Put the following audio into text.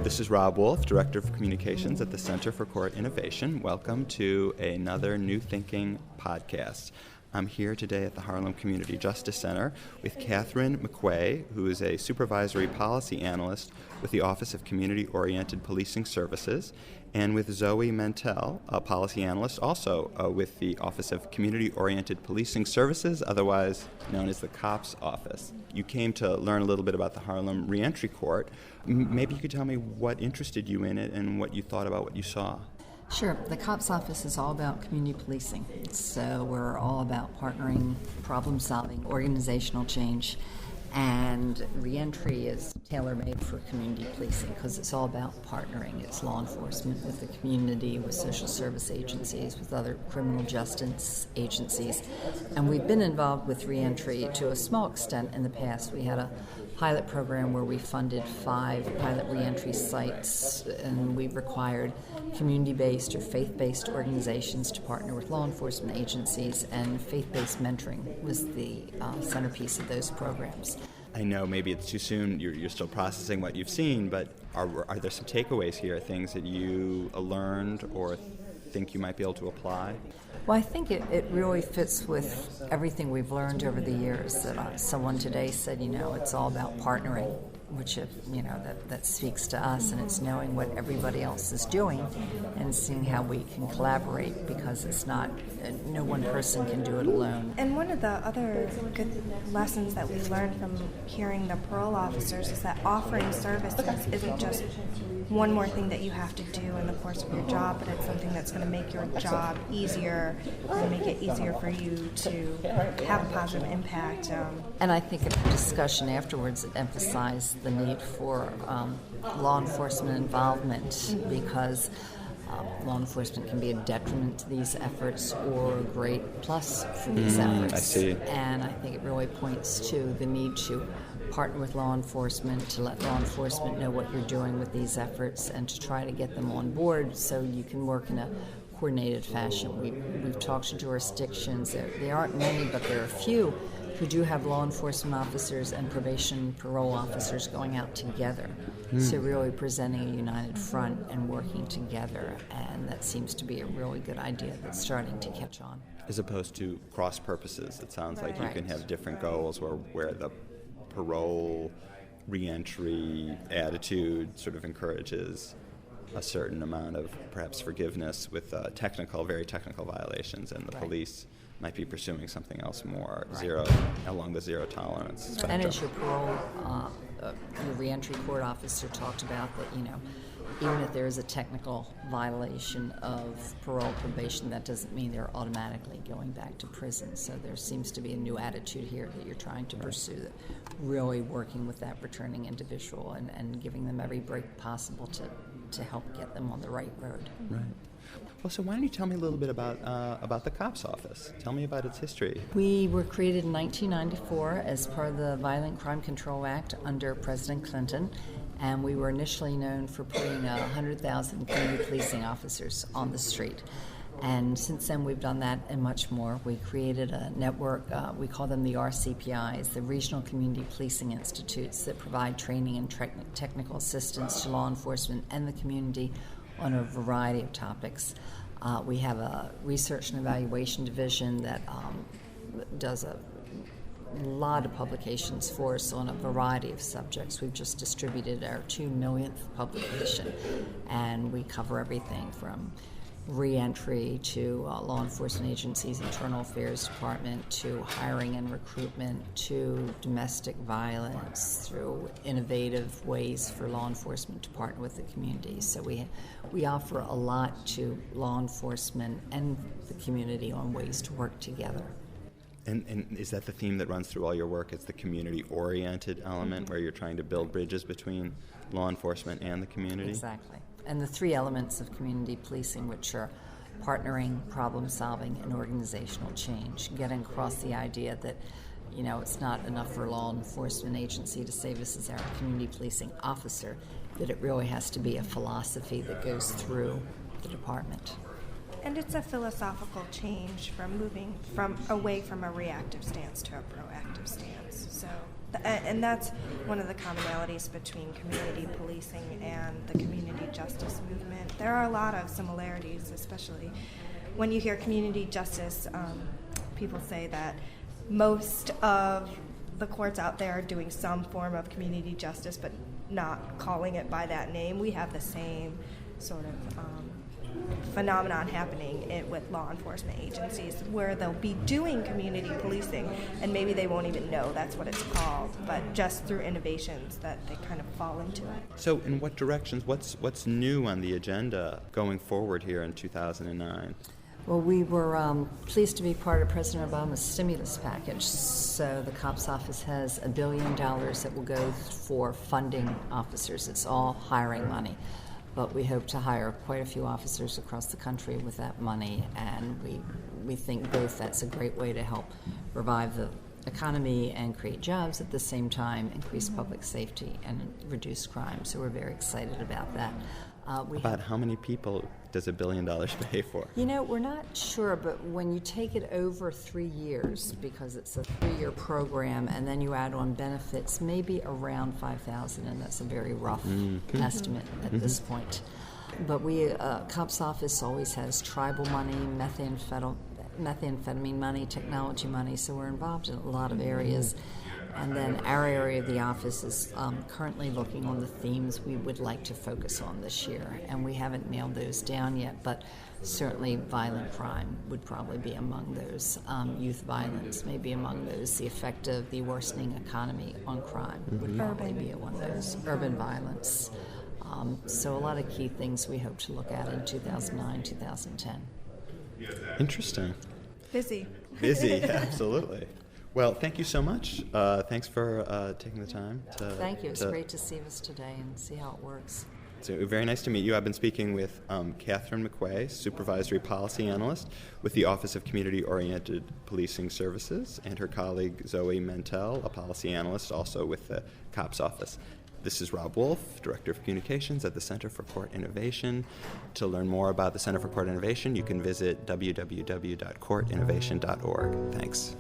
This is Rob Wolf, Director of Communications at the Center for Court Innovation. Welcome to another New Thinking podcast. I'm here today at the Harlem Community Justice Center with Katherine McQuay, who is a Supervisory Policy Analyst with the Office of Community-Oriented Policing Services, and with Zoe Mentel, a Policy Analyst also with the Office of Community-Oriented Policing Services, otherwise known as the COPS Office. You came to learn a little bit about the Harlem Reentry Court. Maybe you could tell me what interested you in it and what you thought about what you saw. Sure. The COPS office is all about community policing. So we're all about partnering, problem solving, organizational change, and reentry is tailor-made for community policing because it's all about partnering. It's law enforcement with the community, with social service agencies, with other criminal justice agencies. And we've been involved with reentry to a small extent in the past. We had a pilot program where we funded 5 pilot reentry sites, and we required community-based or faith-based organizations to partner with law enforcement agencies, and faith-based mentoring was the centerpiece of those programs. I know maybe it's too soon, you're still processing what you've seen, but are there some takeaways here, things that you learned or think you might be able to apply? Well, I think it really fits with everything we've learned over the years. That someone today said, it's all about partnering, which, that speaks to us, and it's knowing what everybody else is doing and seeing how we can collaborate, because it's not, no one person can do it alone. And one of the other good lessons that we learned from hearing the parole officers is that offering services isn't just one more thing that you have to do in the course of your job, but it's something that's going to make your job easier and make it easier for you to have a positive impact. And I think in the discussion afterwards it emphasized the need for law enforcement involvement, because law enforcement can be a detriment to these efforts or a great plus for these efforts. I see. And I think it really points to the need to partner with law enforcement, to let law enforcement know what you're doing with these efforts, and to try to get them on board so you can work in a coordinated fashion. We've talked to jurisdictions. There aren't many, but there are a few who do have law enforcement officers and probation parole officers going out together. So really presenting a united front and working together, and that seems to be a really good idea that's starting to catch on. As opposed to cross purposes, it sounds like you can have different goals where the parole reentry attitude sort of encourages a certain amount of perhaps forgiveness with very technical violations, and the police might be pursuing something else more along the zero tolerance spectrum. And as your parole, your reentry court officer talked about, that even if there is a technical violation of parole probation, that doesn't mean they're automatically going back to prison. So there seems to be a new attitude here that you're trying to pursue, that really working with that returning individual and giving them every break possible to help get them on the right road. Right. Well, so why don't you tell me a little bit about the COPS office? Tell me about its history. We were created in 1994 as part of the Violent Crime Control Act under President Clinton, and we were initially known for putting 100,000 community policing officers on the street. And since then, we've done that and much more. We created a network, we call them the RCPIs, the Regional Community Policing Institutes, that provide training and technical assistance to law enforcement and the community on a variety of topics. We have a research and evaluation division that does a lot of publications for us on a variety of subjects. We've just distributed our 2 millionth publication, and we cover everything from reentry to law enforcement agencies, internal affairs department, to hiring and recruitment, to domestic violence, through innovative ways for law enforcement to partner with the community. So we offer a lot to law enforcement and the community on ways to work together. And is that the theme that runs through all your work? It's the community-oriented element where you're trying to build bridges between law enforcement and the community? Exactly. And the 3 elements of community policing, which are partnering, problem solving, and organizational change, getting across the idea that it's not enough for a law enforcement agency to say this is our community policing officer, that it really has to be a philosophy that goes through the department. And it's a philosophical change from moving away from a reactive stance to a proactive stance. So And that's one of the commonalities between community policing and the community justice movement. There are a lot of similarities, especially when you hear community justice. People say that most of the courts out there are doing some form of community justice, but not calling it by that name. We have the same sort of phenomenon happening with law enforcement agencies, where they'll be doing community policing and maybe they won't even know that's what it's called, but just through innovations that they kind of fall into it. So in what directions, what's new on the agenda going forward here in 2009? Well, we were pleased to be part of President Obama's stimulus package. So the COPS office has $1 billion that will go for funding officers. It's all hiring money. But we hope to hire quite a few officers across the country with that money, and we think both that's a great way to help revive the economy and create jobs, at the same time increase public safety and reduce crime. So we're very excited about that. About how many people does $1 billion pay for? You know, we're not sure, but when you take it over 3 years, because it's a 3-year program, and then you add on benefits, maybe around 5,000, and that's a very rough estimate at this point. But COPS office always has tribal money, methamphetamine money, technology money, so we're involved in a lot of areas. And then our area of the office is currently looking on the themes we would like to focus on this year. And we haven't nailed those down yet, but certainly violent crime would probably be among those. Youth violence may be among those. The effect of the worsening economy on crime would probably be one of those. Urban violence. So a lot of key things we hope to look at in 2009, 2010. Interesting. Busy, Absolutely. Well, thank you so much. Thanks for taking the time. Thank you. It's great to see us today and see how it works. So very nice to meet you. I've been speaking with Katherine McQuay, Supervisory Policy Analyst with the Office of Community-Oriented Policing Services, and her colleague Zoe Mentel, a Policy Analyst also with the COPS Office. This is Rob Wolf, Director of Communications at the Center for Court Innovation. To learn more about the Center for Court Innovation, you can visit www.courtinnovation.org. Thanks.